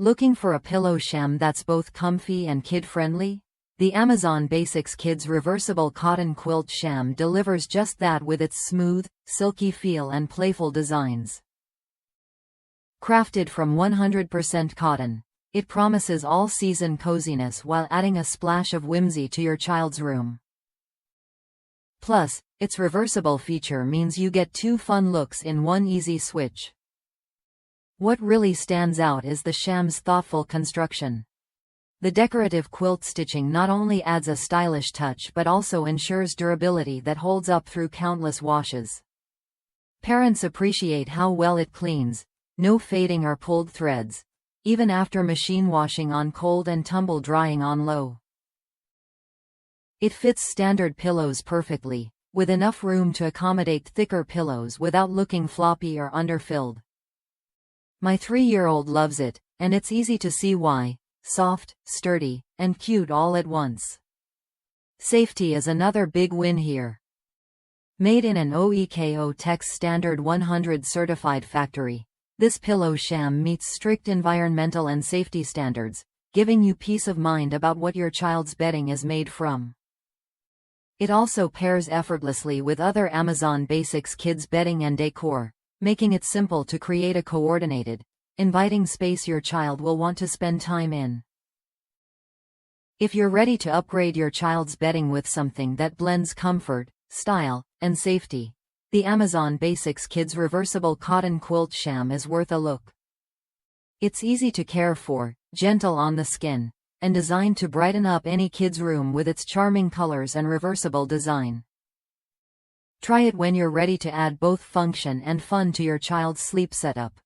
Looking for a pillow sham that's both comfy and kid-friendly? The Amazon Basics Kids Reversible Cotton Quilt Sham delivers just that with its smooth, silky feel and playful designs. Crafted from 100% cotton, it promises all-season coziness while adding a splash of whimsy to your child's room. Plus, its reversible feature means you get two fun looks in one easy switch. What really stands out is the sham's thoughtful construction. The decorative quilt stitching not only adds a stylish touch but also ensures durability that holds up through countless washes. Parents appreciate how well it cleans, no fading or pulled threads, even after machine washing on cold and tumble drying on low. It fits standard pillows perfectly, with enough room to accommodate thicker pillows without looking floppy or underfilled. My 3-year-old loves it, and it's easy to see why. Soft, sturdy, and cute all at once. Safety is another big win here. Made in an OEKO Tex Standard 100 certified factory, this pillow sham meets strict environmental and safety standards, giving you peace of mind about what your child's bedding is made from. It also pairs effortlessly with other Amazon Basics kids bedding and decor, making it simple to create a coordinated, inviting space your child will want to spend time in. If you're ready to upgrade your child's bedding with something that blends comfort, style, and safety, the Amazon Basics Kids Reversible Cotton Quilt Sham is worth a look. It's easy to care for, gentle on the skin, and designed to brighten up any kid's room with its charming colors and reversible design. Try it when you're ready to add both function and fun to your child's sleep setup.